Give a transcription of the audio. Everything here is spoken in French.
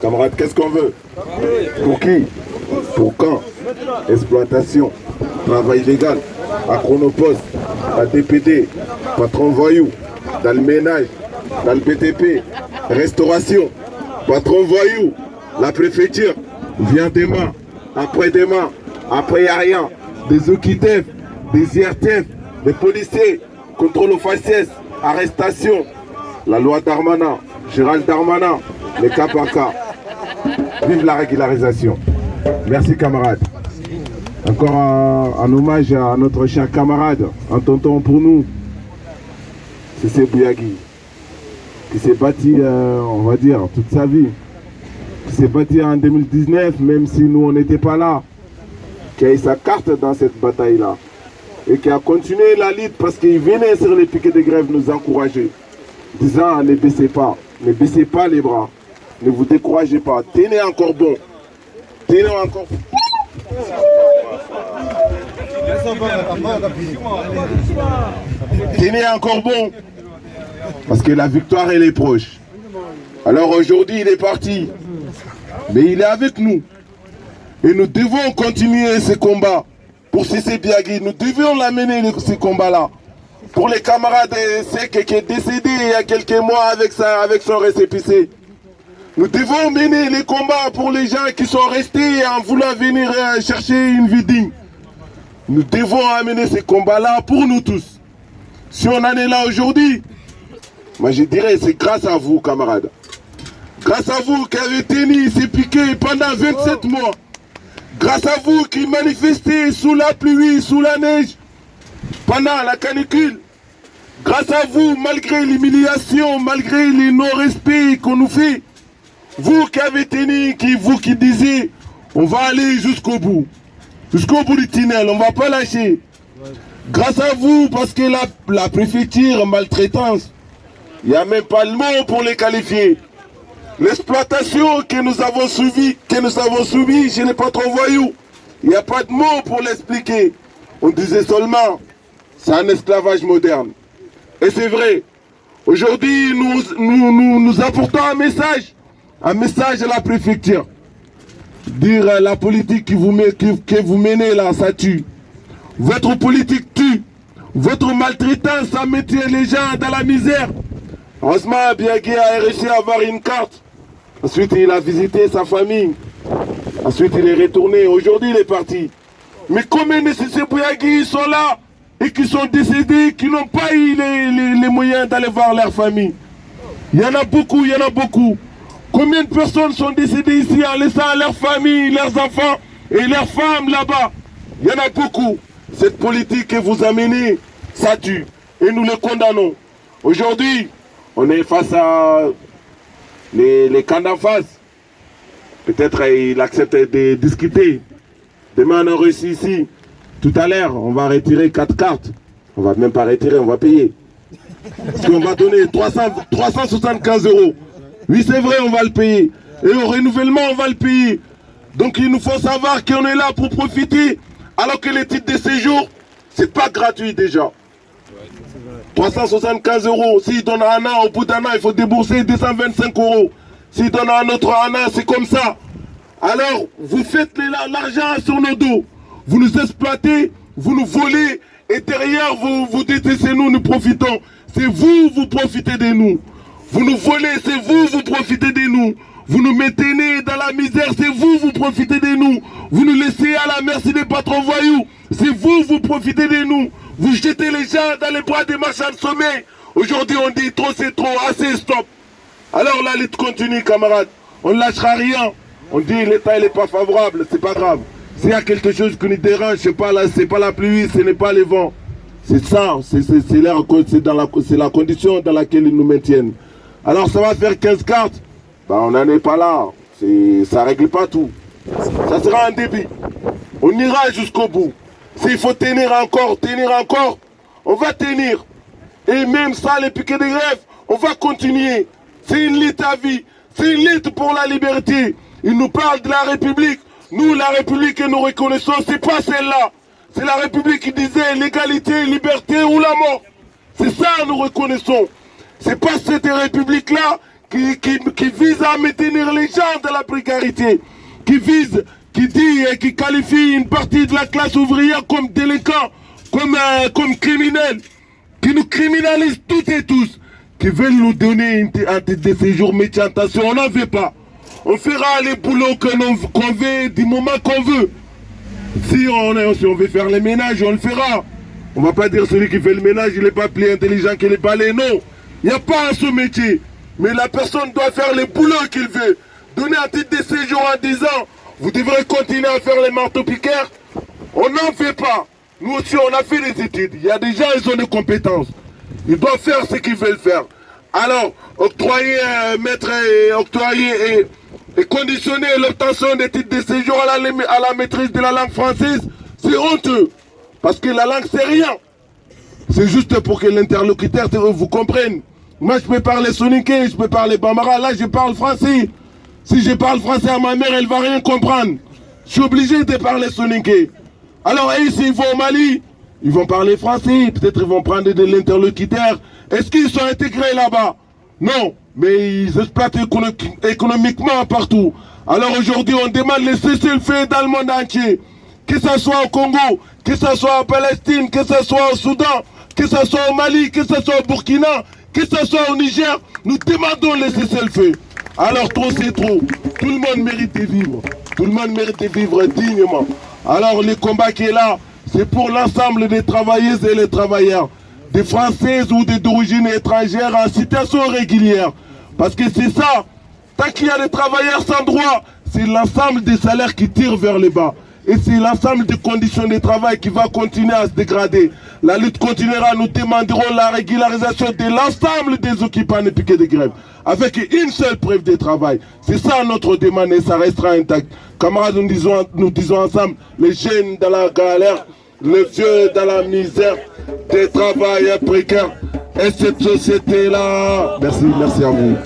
Camarades, qu'est-ce qu'on veut? Pour qui? Pour quand? Exploitation, travail légal, à Chronopost, à DPD, patron voyou, dans le ménage, dans le BTP, restauration, patron voyou, la préfecture, vient demain, après-demain, après y a rien, des OQTF, des IRTF, des policiers, contrôle aux faciès, arrestation, la loi Darmanin, Gérald Darmanin, les cas par cas. Vive la régularisation. Merci camarades. Encore un hommage à notre cher camarade, un tonton pour nous, c'est Bouyagui, qui s'est battu, on va dire, toute sa vie, qui s'est battu en 2019, même si nous on n'était pas là, qui a eu sa carte dans cette bataille-là, et qui a continué la lutte parce qu'il venait sur les piquets de grève nous encourager, disant ne baissez pas les bras. Ne vous découragez pas, tenez encore bon. Tenez encore. Tenez encore bon. Parce que la victoire elle est proche. Alors aujourd'hui il est parti. Mais il est avec nous. Et nous devons continuer ce combat. Pour Cissé Biagui, nous devions l'amener ces combats-là. Pour les camarades Sek qui est décédé il y a quelques mois avec son récépissé. Nous devons mener les combats pour les gens qui sont restés en voulant venir chercher une vie digne. Nous devons amener ces combats-là pour nous tous. Si on en est là aujourd'hui, moi je dirais c'est grâce à vous camarades. Grâce à vous qui avez tenu ces piquets pendant 27 mois. Grâce à vous qui manifestez sous la pluie, sous la neige, pendant la canicule. Grâce à vous, malgré l'humiliation, malgré les non-respects qu'on nous fait. Vous qui avez tenu, vous qui disiez, on va aller jusqu'au bout du tunnel, on ne va pas lâcher. Grâce à vous, parce que la préfecture maltraitance, il n'y a même pas le mot pour les qualifier. L'exploitation que nous avons subie, je n'ai pas trop voyou. Il n'y a pas de mot pour l'expliquer. On disait seulement, c'est un esclavage moderne. Et c'est vrai. Aujourd'hui, nous apportons un message à la préfecture. Dire la politique que vous menez là, ça tue. Votre politique tue. Votre maltraitance, ça met les gens dans la misère. Heureusement, Biagui a réussi à avoir une carte. Ensuite, il a visité sa famille. Ensuite, il est retourné. Aujourd'hui, il est parti. Mais combien de ces Bouyagui sont là et qui sont décédés, qui n'ont pas eu les moyens d'aller voir leur famille? Il y en a beaucoup, il y en a beaucoup. Combien de personnes sont décédées ici en laissant leurs familles, leurs enfants et leurs femmes là-bas? Il y en a beaucoup. Cette politique que vous amenez, ça tue. Et nous le condamnons. Aujourd'hui, on est face à les camps d'en face. Peut-être il accepte de discuter. Demain, on a réussi ici. Tout à l'heure, on va retirer 4 cartes. On va même pas retirer, on va payer. Parce qu'on va donner 375 €. Oui, c'est vrai, on va le payer. Et au renouvellement, on va le payer. Donc, il nous faut savoir qu'on est là pour profiter. Alors que les titres de séjour, c'est pas gratuit déjà. 375 €. S'il donne un an, au bout d'un an, il faut débourser 225 €. S'il donne un autre un an, c'est comme ça. Alors, vous faites l'argent sur nos dos. Vous nous exploitez, vous nous volez. Et derrière, vous détestez nous profitons. C'est vous, vous profitez de nous. Vous nous volez, c'est vous, vous profitez de nous. Vous nous maintenez dans la misère, c'est vous, vous profitez de nous. Vous nous laissez à la merci des patrons voyous. C'est vous, vous profitez de nous. Vous jetez les gens dans les bras des marchands de sommeil. Aujourd'hui, on dit trop, c'est trop, assez, stop. Alors la lutte continue, camarades. On ne lâchera rien. On dit l'État n'est pas favorable, c'est pas grave. S'il y a quelque chose qui nous dérange, c'est pas la pluie, ce n'est pas le vent. C'est ça, c'est la condition dans laquelle ils nous maintiennent. Alors ça va faire 15 cartes. Ben, on n'en est pas là. Ça ne règle pas tout. Ça sera un début. On ira jusqu'au bout. S'il faut tenir encore, on va tenir. Et même ça, les piquets de grève, on va continuer. C'est une lutte à vie. C'est une lutte pour la liberté. Ils nous parlent de la République. Nous, la République que nous reconnaissons, c'est pas celle-là. C'est la République qui disait l'égalité, liberté ou la mort. C'est ça nous reconnaissons. C'est pas cette République-là qui vise à maintenir les gens de la précarité, qui dit et qui qualifie une partie de la classe ouvrière comme délinquants, comme criminels, qui nous criminalisent toutes et tous, qui veulent nous donner un titre de séjour médiatation. On n'en veut pas. On fera les boulots qu'on veut, du moment qu'on veut. Si on veut faire les ménages, on le fera. On ne va pas dire celui qui fait le ménage, il n'est pas plus intelligent que les balais. Non, il n'y a pas ce métier. Mais la personne doit faire les boulots qu'il veut. Donner un titre de séjour en 10 ans. Vous devrez continuer à faire les marteaux-piqueurs. On n'en fait pas. Nous aussi, on a fait des études. Il y a des gens, ils ont des compétences. Ils doivent faire ce qu'ils veulent faire. Alors, octroyer et conditionner l'obtention des titres de séjour à la maîtrise de la langue française, c'est honteux. Parce que la langue, c'est rien. C'est juste pour que l'interlocuteur vous comprenne. Moi, je peux parler soninké, je peux parler bambara. Là, je parle français. Si je parle français à ma mère, elle ne va rien comprendre. Je suis obligé de parler soninké. Alors, ici, ils vont au Mali, ils vont parler français. Peut-être ils vont prendre de l'interlocuteur. Est-ce qu'ils sont intégrés là-bas? Non. Mais ils exploitent économiquement partout. Alors aujourd'hui, on demande les cessez-le-feu dans le monde entier. Que ce soit au Congo, que ce soit en Palestine, que ce soit au Soudan, que ce soit au Mali, que ce soit au Burkina, que ce soit au Niger, nous demandons les cessez-le-feu. Alors trop c'est trop. Tout le monde mérite de vivre. Tout le monde mérite de vivre dignement. Alors le combat qui est là, c'est pour l'ensemble des travailleuses et les travailleurs, des Françaises ou d'origine étrangère en situation régulière. Parce que c'est ça, tant qu'il y a des travailleurs sans droit, c'est l'ensemble des salaires qui tirent vers le bas. Et c'est l'ensemble des conditions de travail qui va continuer à se dégrader. La lutte continuera, nous demanderons la régularisation de l'ensemble des occupants des piquets de grève, avec une seule preuve de travail. C'est ça notre demande et ça restera intact. Camarades, nous disons ensemble, les jeunes dans la galère, les vieux dans la misère, des travailleurs précaires, et cette société-là. Merci à vous.